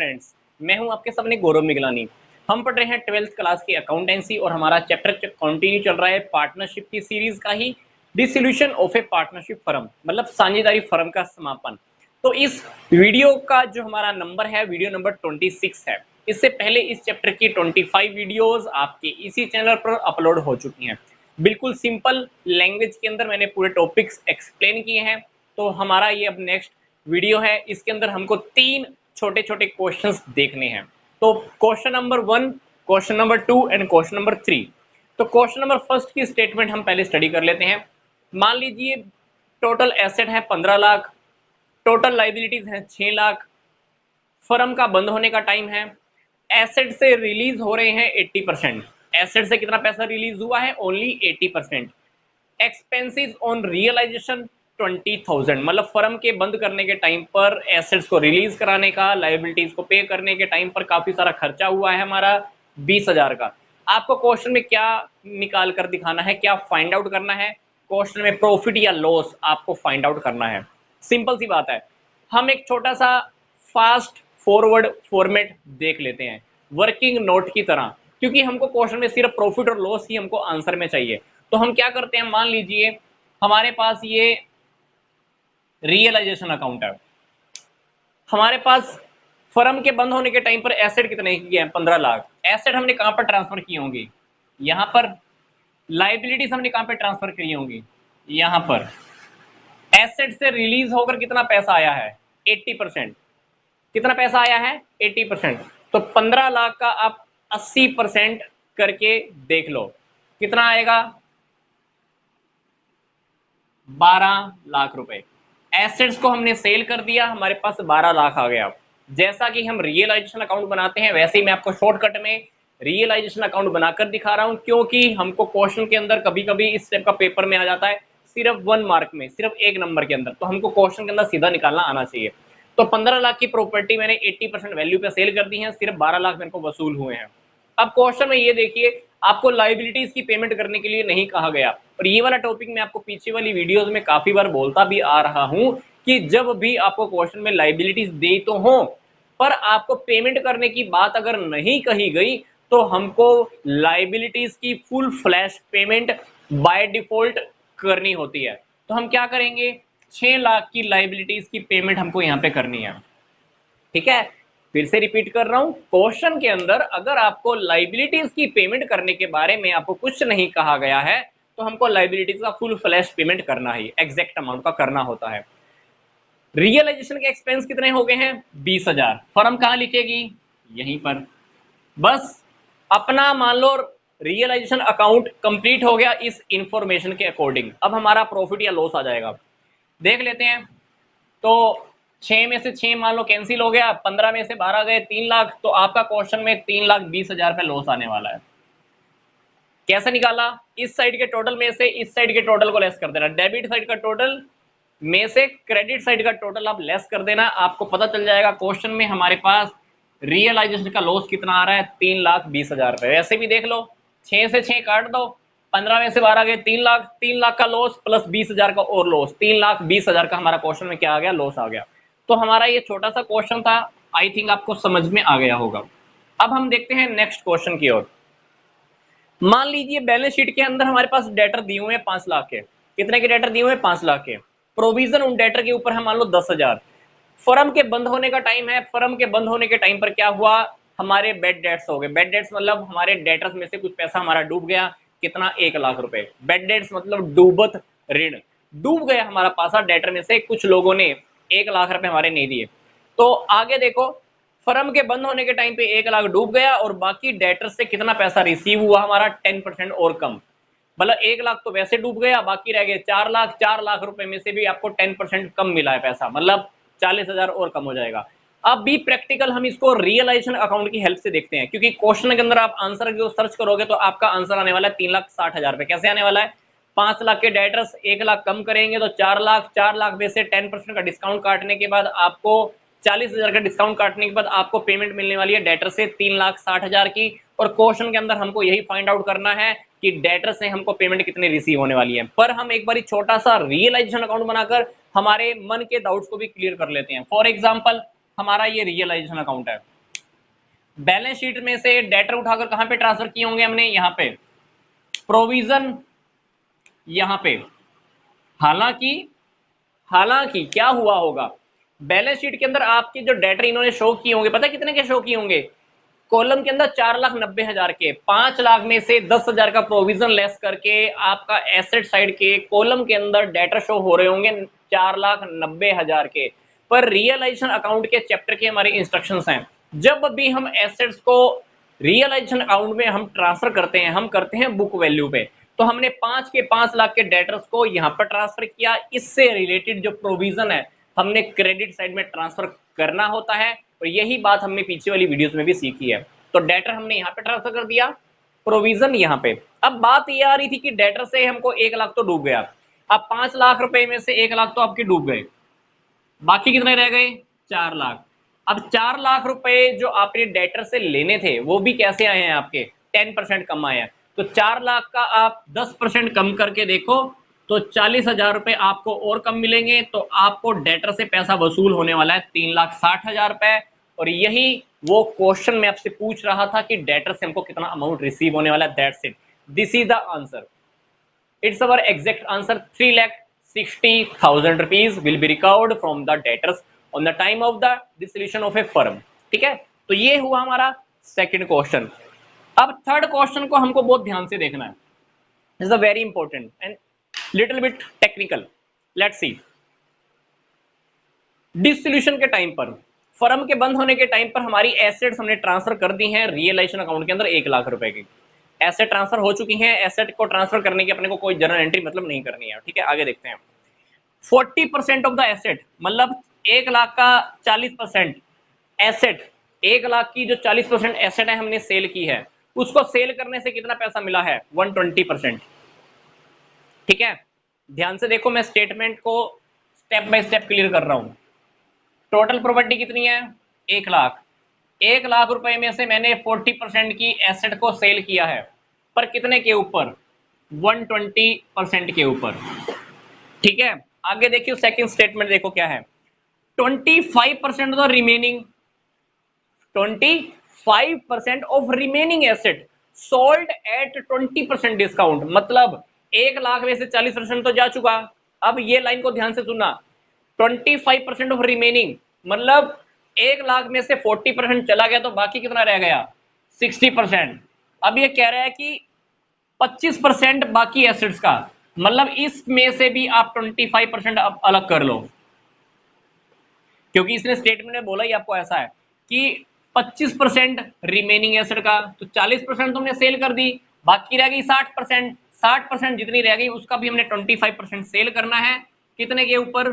Friends, मैं हूं आपके सामने गौरव मिगलानी। हम पढ़ रहे हैं 12th क्लास की अकाउंटेंसी और हमारा चैप्टर कंटिन्यू चल रहा है पार्टनरशिप की सीरीज का ही, dissolution of a partnership firm, मतलब साझेदारी फर्म का समापन। तो इस वीडियो का जो हमारा नंबर है, वीडियो नंबर 26 है। इससे पहले इस चैप्टर की 25 वीडियोस आपके इसी चैनल पर अपलोड हो चुकी हैं। बिल्कुल सिंपल लैंग्वेज के अंदर मैंने पूरे टॉपिक्स एक्सप्लेन किए हैं। तो हमारा ये अब नेक्स्ट वीडियो है, इसके अंदर हमको 3 छोटे छोटे क्वेश्चंस देखने हैं। तो question number 1, question number 2 and question number 3। तो क्वेश्चन नंबर फर्स्ट की स्टेटमेंट हम पहले स्टडी कर लेते हैं। मान लीजिए टोटल एसेट है 15 लाख, टोटल लाइबिलिटीज है 6 लाख, फर्म का बंद होने का टाइम है, एसेट से रिलीज हो रहे हैं 80%। एसेट से कितना पैसा रिलीज हुआ है? ओनली 80%। एक्सपेंसेस ऑन रियलाइजेशन 20,000, मतलब फर्म के बंद करने के टाइम पर एसेट्स को रिलीज कराने का, लाइबिलिटीज को पे करने के टाइम पर काफी सारा खर्चा हुआ है हमारा 20,000 का। आपको क्वेश्चन में क्या निकाल कर दिखाना है, क्या फाइंड आउट करना है? क्वेश्चन में प्रॉफिट या लॉस आपको फाइंड आउट करना है। सिंपल सी बात है। हम एक छोटा सा फास्ट फॉरवर्ड फॉर्मेट देख लेते हैं, वर्किंग नोट की तरह, क्योंकि हमको क्वेश्चन में सिर्फ प्रॉफिट और लॉस ही हमको आंसर में चाहिए। तो हम क्या करते हैं, मान लीजिए हमारे पास ये रियलाइजेशन अकाउंट है, हमारे पास फर्म के बंद होने के टाइम पर एसेट कितने की है? 15 लाख। एसेट हमने कहां पर ट्रांसफर की होंगी? यहां पर। लाइबिलिटीज हमने कहां पर ट्रांसफर की होंगी? यहां पर। एसेट से रिलीज होकर कितना पैसा आया है? 80%। कितना पैसा आया है? 80%। तो 15 लाख का आप 80% करके देख लो कितना आएगा? 12 लाख रुपए। एसेट्स को हमने सेल कर दिया, हमारे पास 12 लाख आ गया। जैसा कि हम रियलाइजेशन अकाउंट बनाते हैं वैसे ही मैं आपको शॉर्टकट में रियलाइजेशन अकाउंट बनाकर दिखा रहा हूं, क्योंकि हमको क्वेश्चन के अंदर कभी कभी इस टाइप का पेपर में आ जाता है सिर्फ 1 मार्क में, सिर्फ 1 नंबर के अंदर, तो हमको क्वेश्चन के अंदर सीधा निकालना आना चाहिए। तो 15 लाख की प्रॉपर्टी मैंने 80% वैल्यू पे सेल कर दी है, सिर्फ 12 लाख मेरे को वसूल हुए हैं। अब क्वेश्चन में ये देखिए, आपको लाइबिलिटीज की पेमेंट करने के लिए नहीं कहा गया। और ये वाला टॉपिक मैं आपको पीछे वाली वीडियोस में काफी बार बोलता भी आ रहा हूं कि जब भी आपको क्वेश्चन में लाइबिलिटीज दे तो हो, पर आपको पेमेंट करने की बात अगर नहीं कही गई तो हमको लाइबिलिटीज की full flash payment by default करनी होती है। तो हम क्या करेंगे? 6 लाख की लाइबिलिटीज की पेमेंट हमको यहां पे करनी है। ठीक है, फिर से रिपीट कर रहा हूं, क्वेश्चन के अंदर अगर आपको लाइबिलिटीज की पेमेंट करने के बारे में आपको कुछ नहीं कहा गया है तो हमको लाइबिलिटीज का फुल फ्लैश पेमेंट करना ही, एग्जैक्ट अमाउंट का करना होता है। रियलाइजेशन के एक्सपेंस कितने हो गए हैं? 20,000। फर्म कहां लिखेगी? यहीं पर। बस अपना मान लो रियलाइजेशन अकाउंट कंप्लीट हो गया इस इंफॉर्मेशन के अकॉर्डिंग। अब हमारा प्रॉफिट या लॉस आ जाएगा, देख लेते हैं। तो 6 में से 6 मान लो कैंसिल हो गया, 15 में से 12 गए, 3 लाख। तो आपका क्वेश्चन में 3,20,000 पे लॉस आने वाला है। कैसे निकाला? इस साइड के टोटल में से इस साइड के टोटल को लेस कर देना, डेबिट साइड का टोटल में से क्रेडिट साइड का टोटल आप लेस कर देना, आपको पता चल जाएगा क्वेश्चन में हमारे पास रियलाइजेशन का लॉस कितना आ रहा है? 3,20,000 रुपए। वैसे भी देख लो, 6 से 6 काट दो, 15 में से 12 गए, 3 लाख। 3 लाख का लॉस प्लस 20,000 का और लॉस, 3,20,000 का हमारा क्वेश्चन में क्या आ गया? लॉस आ गया। तो हमारा ये छोटा सा क्वेश्चन था, आई थिंक आपको समझ में आ गया होगा। अब हम देखते हैं नेक्स्ट क्वेश्चन की ओर। मान लीजिए बैलेंस शीट के अंदर हमारे पास डेटर दिए हुए हैं 5 लाख के। कितने के डेटर दिए हुए हैं? 5 लाख के। प्रोविजन उन डेटर के ऊपर है मान लो 10,000। फर्म के बंद होने का टाइम है, फर्म के बंद होने के टाइम पर क्या हुआ? हमारे बेड डेट्स हो गए। बेड डेट्स मतलब हमारे डेटर्स में से कुछ पैसा हमारा डूब गया। कितना? 1 लाख रुपए। बेड डेट्स मतलब डूबत ऋण, डूब गया हमारा पासा डेटर में से, कुछ लोगों ने 1 लाख रुपए हमारे नहीं दिए। तो आगे देखो, फर्म के बंद होने के टाइम पे 1 लाख डूब गया और बाकी डेटर से कितना पैसा रिसीव हुआ हमारा? 10% और कम। मतलब 1 लाख तो वैसे डूब गया, बाकी रह गए 4 लाख। 4 लाख रुपए में से भी आपको 10% कम मिला है पैसा, मतलब 40,000 और कम हो जाएगा। अब भी प्रैक्टिकल हम इसको रियलाइजेशन अकाउंट की हेल्प से देखते हैं, क्योंकि क्वेश्चन के अंदर आप आंसर जो सर्च करोगे तो आपका आंसर आने वाला है 3,60,000 रुपए। कैसे आने वाला है? 5 लाख के डेटर्स 1 लाख कम करेंगे तो 4 लाख। 4 लाख में से 10% का डिस्काउंट काटने के बाद आपको 40,000 का डिस्काउंट काटने के बाद आपको पेमेंट मिलने वाली है डेटर से 3,60,000 की। और क्वेश्चन के अंदर हमको यही फाइंड आउट करना है कि डेटर से हमको पेमेंट कितनी रिसीव होने वाली है। पर हम एक बार छोटा सा रियलाइजेशन अकाउंट बनाकर हमारे मन के डाउट्स को भी क्लियर कर लेते हैं। फॉर एग्जांपल हमारा ये रियलाइजेशन अकाउंट है, बैलेंस शीट में से डेटर उठाकर कहां पे ट्रांसफर किए होंगे हमने, यहां पे प्रोविजन, यहां पे। हालांकि हालांकि क्या हुआ होगा, बैलेंस शीट के अंदर आपके जो डेटर इन्होंने शो किए होंगे, पता है कितने के शो किए होंगे, कॉलम के अंदर 4,90,000 के, 5 लाख में से 10,000 का प्रोविजन लेस करके आपका एसेट साइड के कॉलम के अंदर डेटर शो हो रहे होंगे 4,90,000 के। पर रियलाइजेशन अकाउंट के चैप्टर के हमारे इंस्ट्रक्शंस हैं, जब भी हम एसेट्स को रियलाइजेशन अकाउंट में हम ट्रांसफर करते हैं, हम करते हैं बुक वैल्यू पे। तो हमने 5 लाख के डेटर्स को यहां पर ट्रांसफर किया, इससे रिलेटेड जो प्रोविजन है हमने क्रेडिट साइड में ट्रांसफर करना होता है, और यही बात हमने पीछे वाली वीडियोस में भी सीखी है। तो डेटर हमने यहाँ पे ट्रांसफर कर दिया, प्रोविजन यहाँ पे। अब बात ये आ रही थी कि डेटर से हमको 1 लाख तो डूब गया, अब 5 लाख रुपए में से 1 लाख तो आपके डूब गए, बाकी कितने रह गए, 4 लाख। अब 4 लाख रुपए जो आपने डेटर से लेने थे वो भी कैसे आए हैं आपके, 10% कम आए हैं। तो 4 लाख का आप 10% कम करके देखो तो 40,000 रुपए आपको और कम मिलेंगे, तो आपको डेटर से पैसा वसूल होने वाला है 3,60,000 रुपए। और यही वो क्वेश्चन में आपसे पूछ रहा था कि डेटर से हमको कितना अमाउंट रिसीव होने वाला है, that's it, this is the answer, it's our exact answer, 3,60,000 rupees will be recovered from the debtors on the time of the dissolution of a firm। ठीक है, तो ये हुआ हमारा सेकंड क्वेश्चन। अब थर्ड क्वेश्चन को हमको बहुत ध्यान से देखना है, is a very important and little bit technical. Let's see, dissolution के टाइम पर, फर्म के बंद होने के टाइम पर हमारी एसेट्स हमने ट्रांसफर कर दी हैं रियलाइजेशन अकाउंट के अंदर 1 लाख रुपए की, एसेट ट्रांसफर हो चुकी हैं। एसेट को ट्रांसफर करने की अपने को कोई जर्नल एंट्री मतलब नहीं करनी है, ठीक है। आगे देखते हैं, 40% ऑफ द एसेट, मतलब 1 लाख का 40% एसेट, 1 लाख की जो 40% एसेट है हमने सेल की है, उसको सेल करने से कितना पैसा मिला है, 120%। ठीक है, ध्यान से देखो, मैं स्टेटमेंट को स्टेप बाय स्टेप क्लियर कर रहा हूं। टोटल प्रॉपर्टी कितनी है, 1 लाख। 1 लाख रुपए में से मैंने 40% की एसेट को सेल किया है, पर कितने के ऊपर, 120% के ऊपर। ठीक है, आगे देखिए सेकंड स्टेटमेंट देखो क्या है, 25% of remaining, 25% of remaining asset sold at 20% discount. मतलब 1 लाख में से 40% तो जा चुका। अब ये लाइन को ध्यान से सुनना, 25% ऑफ रिमेनिंग मतलब 1 लाख में से 40% चला गया, तो बाकी कितना रह गया, 60%। अब ये कह रहा है कि 25% बाकी एसेट्स का, मतलब इसमें से भी आप 25% अलग कर लो, क्योंकि इसने स्टेटमेंट में बोला ही आपको ऐसा है कि 25% रिमेनिंग एसेट का, तो 40% तो हमने सेल कर दी, बाकी रह गई 60%। 60% जितनी रह गई उसका भी हमने 25% सेल करना है, कितने के ऊपर,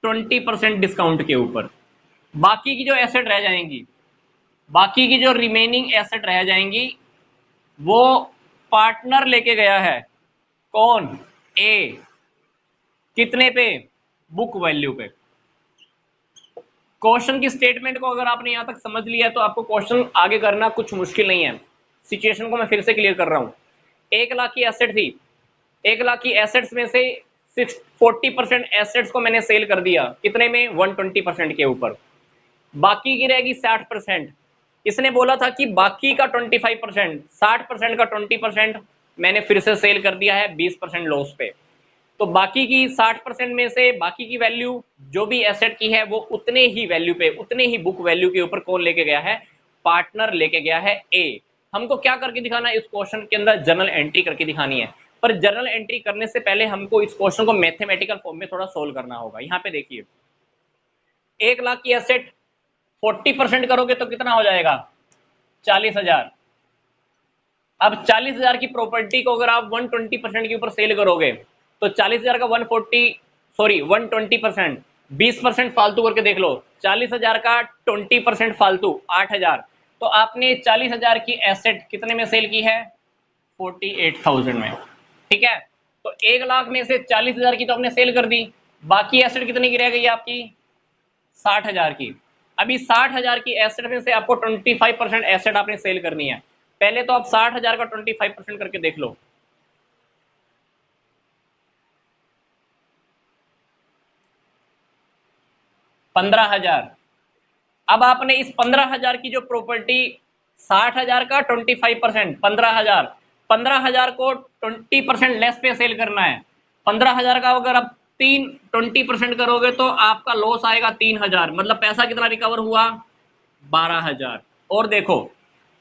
20% डिस्काउंट के ऊपर। बाकी की जो एसेट रह जाएंगी, बाकी की जो रिमेनिंग एसेट रह जाएंगी, वो पार्टनर लेके गया है, कौन, ए, कितने पे, बुक वैल्यू पे। क्वेश्चन की स्टेटमेंट को अगर आपने यहां तक समझ लिया तो आपको क्वेश्चन आगे करना कुछ मुश्किल नहीं है। सिचुएशन को मैं फिर से क्लियर कर रहा हूं, 1 लाख की एसेट थी, 1 लाख की एसेट्स में से 40% एसेट्स को मैंने सेल कर दिया, कितने में, 120% के ऊपर। बाकी की रहेगी 60%। इसने बोला था कि बाकी का 25%, 60% का 20% मैंने फिर से सेल कर दिया है 20% लॉस पे। तो बाकी की 60% में से बाकी की वैल्यू जो भी एसेट की है वो उतने ही वैल्यू पे, उतने ही बुक वैल्यू के ऊपर कौन लेके गया है, पार्टनर लेके गया है, ए। हमको क्या करके दिखाना है, इस क्वेश्चन के अंदर जर्नल एंट्री करके दिखानी है। पर जर्नल एंट्री करने से पहले हमको इस क्वेश्चन को मैथमेटिकल फॉर्म में थोड़ा सोल्व करना होगा। यहाँ पे देखिए, 1 लाख की एसेट 40% करोगे तो कितना हो जाएगा, 40,000। अब 40,000 की प्रॉपर्टी को अगर आप 120% के ऊपर सेल करोगे तो 40,000 का 140, सॉरी 120%, 20% फालतू करके देख लो, 40,000 का 20% फालतू 8,000। तो आपने 40,000 की एसेट कितने में सेल की है, 48,000 में। ठीक है, तो 1 लाख में से 40,000 की तो आपने सेल कर दी, बाकी एसेट कितने की रह गई आपकी, 60,000 की। अभी 60,000 की एसेट में से आपको 25% एसेट आपने सेल करनी है। पहले तो आप 60,000 का 25% करके देख लो, 15,000। अब आपने इस 15,000 की जो प्रॉपर्टी 60,000 का 25%, 15,000 को 20% लेस पे सेल करना है। 15,000 का अगर आप 20% करोगे तो आपका लॉस आएगा 3,000, मतलब पैसा कितना रिकवर हुआ 12,000। और देखो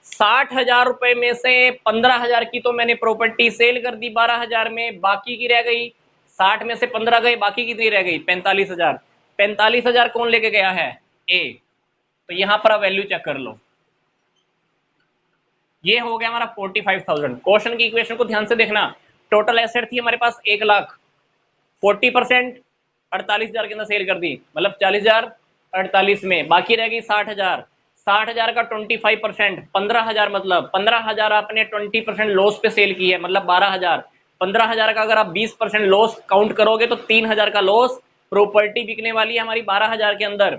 60,000 रुपए में से 15,000 की तो मैंने प्रॉपर्टी सेल कर दी 12,000 में, बाकी की रह गई 60 में से 15 गए, बाकी कितनी रह गई 45,000। 45,000 कौन लेके गया है ए। तो यहां पर आप वैल्यू चेक कर लो, ये हो गया हमारा 45,000। क्वेश्चन की इक्वेशन को ध्यान से देखना, टोटल एसेट थी हमारे पास 1 लाख, 40% 48,000 के अंदर सेल कर दी, मतलब 40,000 48 में, बाकी रह गई 60,000। 60,000 का 25% 15,000, मतलब 15,000 आपने 20% लॉस पे सेल की है, मतलब 12,000। 15,000 का अगर आप 20% लॉस काउंट करोगे तो 3,000 का लॉस प्रॉपर्टी बिकने वाली है हमारी 12,000 के अंदर।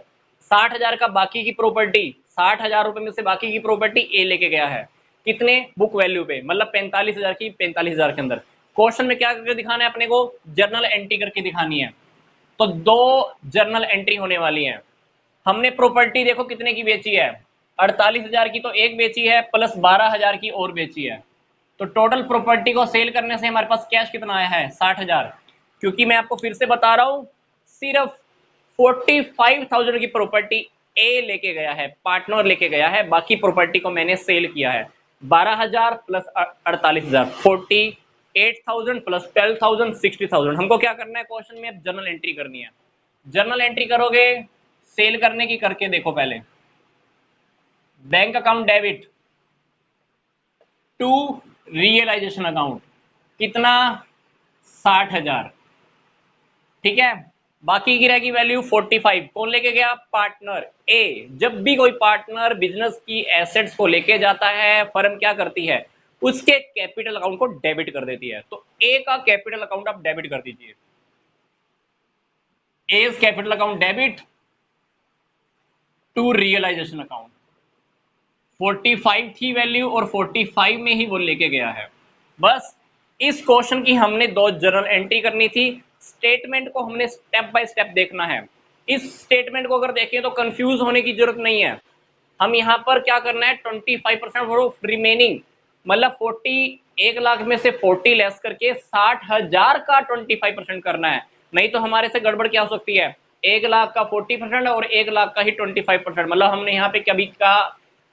60,000 का बाकी की प्रॉपर्टी, 60,000 रुपए में से बाकी की प्रॉपर्टी ए लेके गया है, कितने बुक वैल्यू पे, मतलब 45,000 की 45,000 के अंदर। क्वेश्चन में क्या करके दिखाना है अपने को, जर्नल एंट्री करके दिखानी है। तो दो जर्नल एंट्री होने वाली है। हमने प्रॉपर्टी देखो कितने की बेची है, 48,000 की तो एक बेची है, प्लस 12,000 की और बेची है। तो टोटल प्रॉपर्टी को सेल करने से हमारे पास कैश कितना आया है 60,000। क्योंकि मैं आपको फिर से बता रहा हूं, सिर्फ 45,000 की प्रॉपर्टी ए लेके गया है, पार्टनर लेके गया है, बाकी प्रॉपर्टी को मैंने सेल किया है। 12,000 प्लस 48,000, 48,000 प्लस 12,000, 60,000। हमको क्या करना है क्वेश्चन में, जर्नल एंट्री करनी है। जर्नल एंट्री करोगे, सेल करने की करके देखो पहले। Bank account debit to realisation account, कितना 60,000, ठीक है। बाकी की रहेगी वैल्यू 45, कौन लेके गया पार्टनर ए। जब भी कोई पार्टनर बिजनेस की एसेट्स को लेके जाता है, फर्म क्या करती है, उसके कैपिटल अकाउंट को डेबिट कर देती है। तो ए का कैपिटल अकाउंट आप डेबिट कर दीजिए, A capital account debit to realisation account. 45 थी वैल्यू और 45 में ही वो लेके गया है। बस इस क्वेश्चन की हमने दो जर्नल एंट्री करनी थी। स्टेटमेंट को हमने स्टेप बाय स्टेप देखना है। इस स्टेटमेंट को अगर देखें तो कंफ्यूज होने की जरूरत नहीं है। हम यहाँ पर क्या करना है, 25% रिमेनिंग, मतलब 1 लाख में से 40 लेस करके 60,000 का 25% करना है। नहीं तो हमारे से गड़बड़ क्या हो सकती है, 1 लाख का 40% और 1 लाख का ही 25%, मतलब हमने यहाँ पे कभी का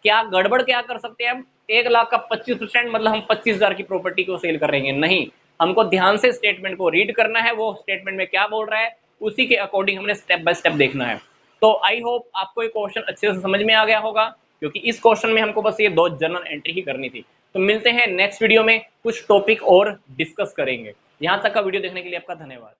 क्या गड़बड़ क्या कर सकते हैं हम, 1 लाख का 25%, मतलब हम 25,000 की प्रॉपर्टी को सेल करेंगे। नहीं, हमको ध्यान से स्टेटमेंट को रीड करना है, वो स्टेटमेंट में क्या बोल रहा है उसी के अकॉर्डिंग हमने स्टेप बाय स्टेप देखना है। तो आई होप आपको ये क्वेश्चन अच्छे से समझ में आ गया होगा, क्योंकि इस क्वेश्चन में हमको बस ये दो जर्नल एंट्री ही करनी थी। तो मिलते हैं नेक्स्ट वीडियो में, कुछ टॉपिक और डिस्कस करेंगे। यहां तक का वीडियो देखने के लिए आपका धन्यवाद।